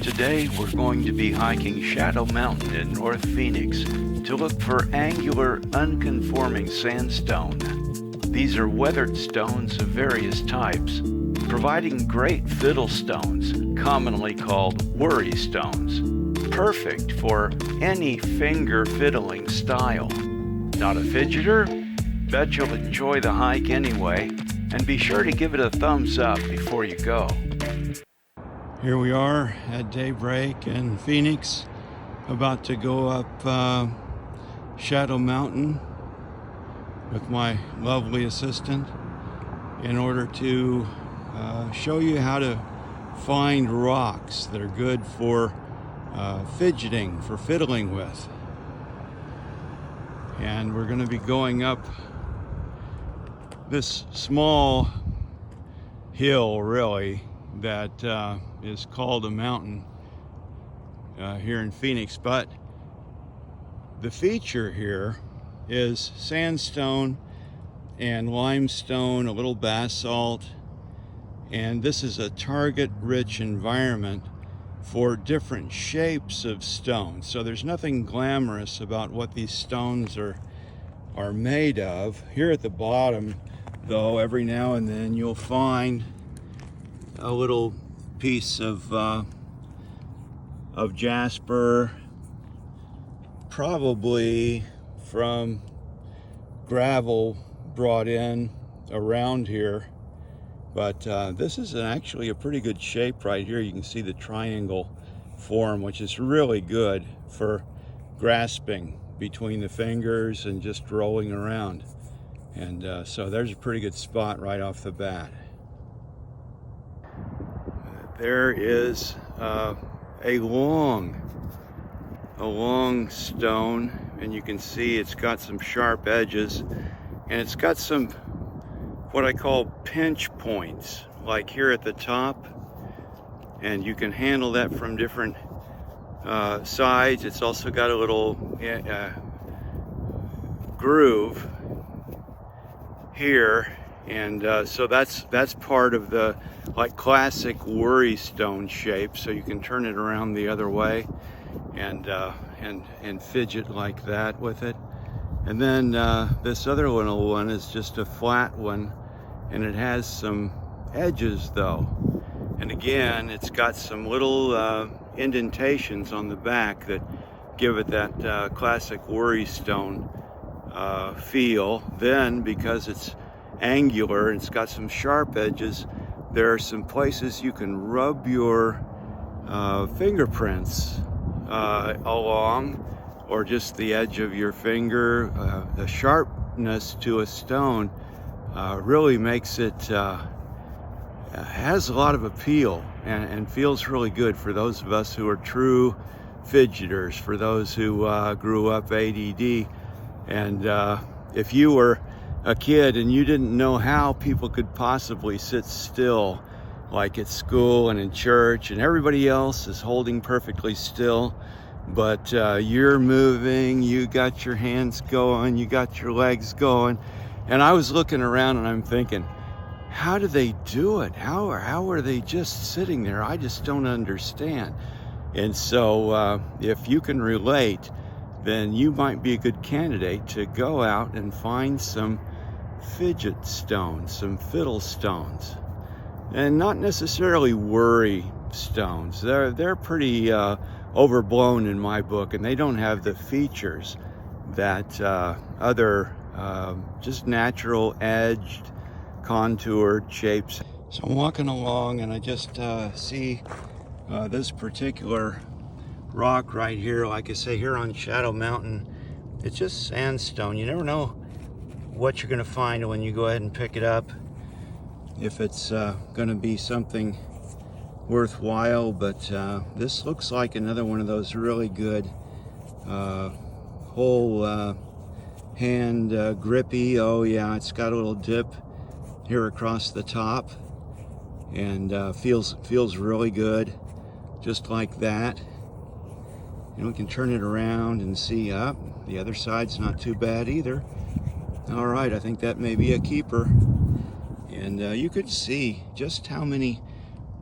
Today we're going to be hiking Shadow Mountain in North Phoenix to look for Angular Unconforming sandstone. These are weathered stones of various types, providing great fiddle stones, commonly called worry stones, perfect for any finger-fiddling style. Not a fidgeter? Bet you'll enjoy the hike anyway, and be sure to give it a thumbs up before you go. Here we are at daybreak in Phoenix, about to go up Shadow Mountain with my lovely assistant in order to show you how to find rocks that are good for fidgeting, for fiddling with. And we're going to be going up this small hill, really, that is called a mountain here in Phoenix. But the feature here is sandstone and limestone, a little basalt, and this is a target-rich environment for different shapes of stones. So there's nothing glamorous about what these stones are made of. Here at the bottom, though, every now and then you'll find a little piece of jasper, probably from gravel brought in around here. But this is actually a pretty good shape right here. You can see the triangle form, which is really good for grasping between the fingers and just rolling around. And so there's a pretty good spot right off the bat. There is a long stone, and you can see it's got some sharp edges, and it's got some what I call pinch points, like here at the top, and you can handle that from different sides. It's also got a little groove here, and so that's part of the like classic worry stone shape. So you can turn it around the other way and fidget like that with it. And then this other little one is just a flat one, and it has some edges though. And again, it's got some little indentations on the back that give it that classic worry stone feel. Then, because it's angular and it's got some sharp edges, there are some places you can rub your fingerprints along, or just the edge of your finger. The sharpness to a stone really makes it has a lot of appeal and feels really good for those of us who are true fidgeters, for those who grew up ADD. And if you were a kid and you didn't know how people could possibly sit still, like at school and in church, and everybody else is holding perfectly still, but you're moving, you got your hands going, you got your legs going. And I was looking around and I'm thinking, how do they do it? How are they just sitting there? I just don't understand. And so if you can relate, then you might be a good candidate to go out and find some fidget stones, some fiddle stones, and not necessarily worry stones. They're pretty overblown in my book, and they don't have the features that other just natural edged, contoured shapes. So I'm walking along and I just see this particular rock right here. Like I say, here on Shadow Mountain, it's just sandstone. You never know what you're going to find when you go ahead and pick it up, if it's going to be something worthwhile. But this looks like another one of those really good whole hand grippy. Oh yeah, it's got a little dip here across the top, and feels really good, just like that. And we can turn it around and see up. The other side's not too bad either. All right, I think that may be a keeper. And you could see just how many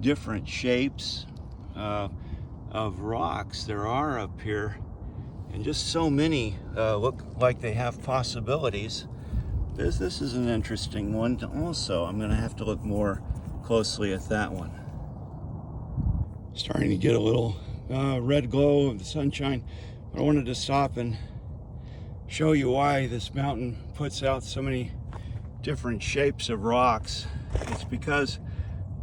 different shapes of rocks there are up here, and just so many look like they have possibilities. This is an interesting one also. I'm gonna have to look more closely at that one. Starting to get a little red glow of the sunshine. I wanted to stop and show you why this mountain puts out so many different shapes of rocks. It's because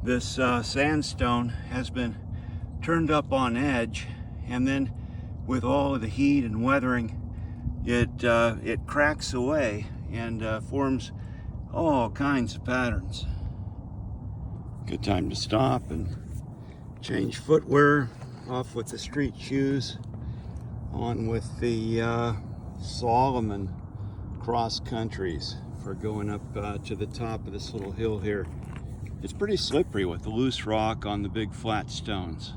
this sandstone has been turned up on edge, and then with all of the heat and weathering, it cracks away and forms all kinds of patterns. Good time to stop and change footwear, off with the street shoes, on with the Solomon cross countries for going up to the top of this little hill here. It's pretty slippery with the loose rock on the big flat stones.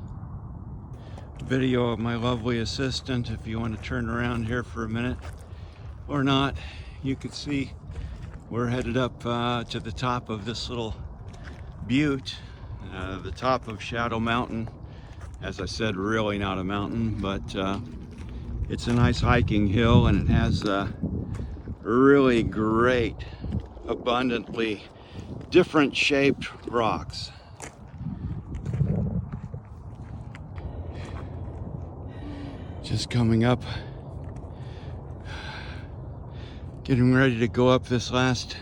Video of my lovely assistant, if you want to turn around here for a minute or not. You can see we're headed up to the top of this little butte, the top of Shadow Mountain. As I said, really not a mountain, but it's a nice hiking hill, and it has really great, abundantly different shaped rocks. Just coming up, getting ready to go up this last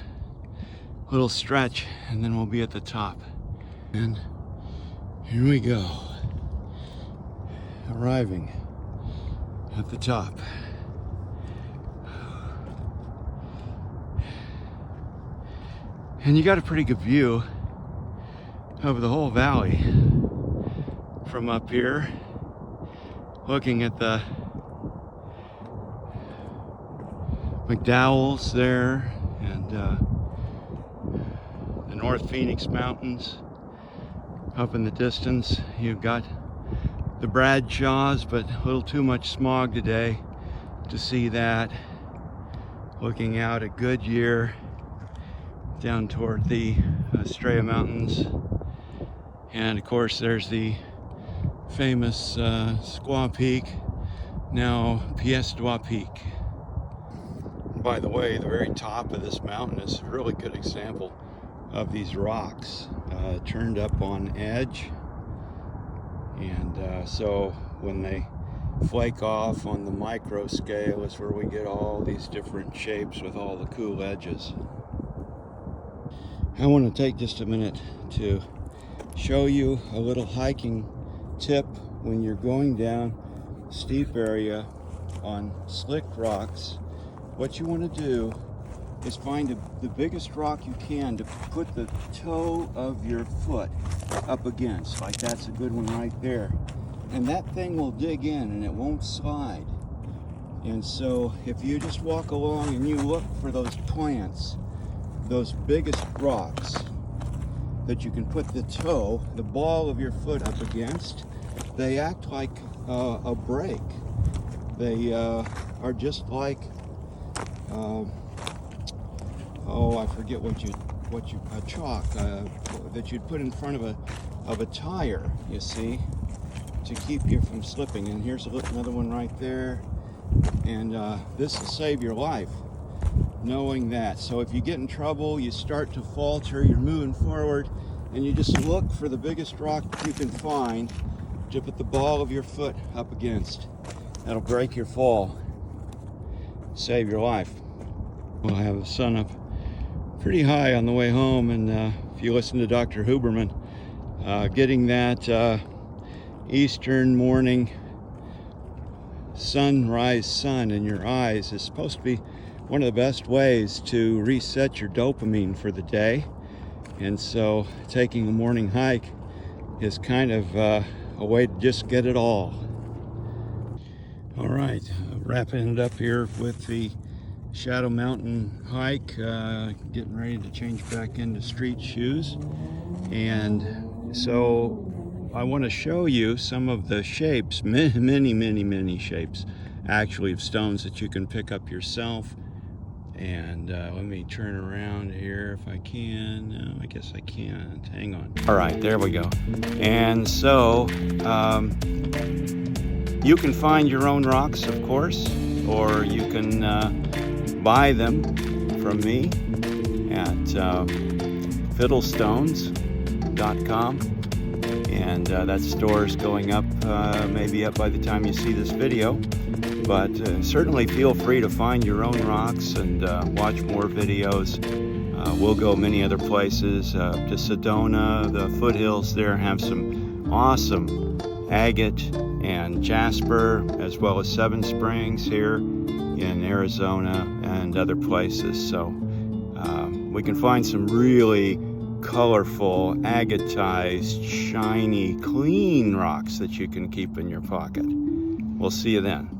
little stretch, and then we'll be at the top. And here we go, arriving at the top. And you got a pretty good view of the whole valley from up here, looking at the McDowell's there, and the North Phoenix Mountains up in the distance. You've got the Bradshaws, but a little too much smog today to see that. Looking out at Goodyear down toward the Estrella Mountains, and of course there's the famous Squaw Peak, now Pièce Trois Peak. By the way, the very top of this mountain is a really good example of these rocks turned up on edge, and so when they flake off on the micro scale is where we get all these different shapes with all the cool edges. I want to take just a minute to show you a little hiking tip when you're going down a steep area on slick rocks. What you want to do is find the biggest rock you can to put the toe of your foot up against. Like that's a good one right there. And that thing will dig in and it won't slide. And so if you just walk along and you look for those plants, those biggest rocks that you can put the toe, the ball of your foot up against, they act like a brake. They are just like, I forget a chalk that you'd put in front of a tire, you see, to keep you from slipping. And here's another one right there. And this will save your life, knowing that. So if you get in trouble, you start to falter, you're moving forward, and you just look for the biggest rock you can find to put the ball of your foot up against. That'll break your fall, save your life. We'll have the sun up pretty high on the way home, and if you listen to Dr. Huberman, getting that eastern morning sunrise sun in your eyes is supposed to be one of the best ways to reset your dopamine for the day. And so taking a morning hike is kind of a way to just get it all. All right, wrapping it up here with the Shadow Mountain hike, getting ready to change back into street shoes. And so I want to show you some of the shapes, many shapes actually, of stones that you can pick up yourself And let me turn around here if I can. No, I guess I can't. Hang on. All right, there we go. And so you can find your own rocks, of course, or you can buy them from me at fiddlestones.com. And that store is going up, maybe up by the time you see this video. But certainly feel free to find your own rocks and watch more videos. We'll go many other places. To Sedona, the foothills there have some awesome agate and jasper, as well as Seven Springs here in Arizona and other places. So we can find some really colorful, agatized, shiny, clean rocks that you can keep in your pocket. We'll see you then.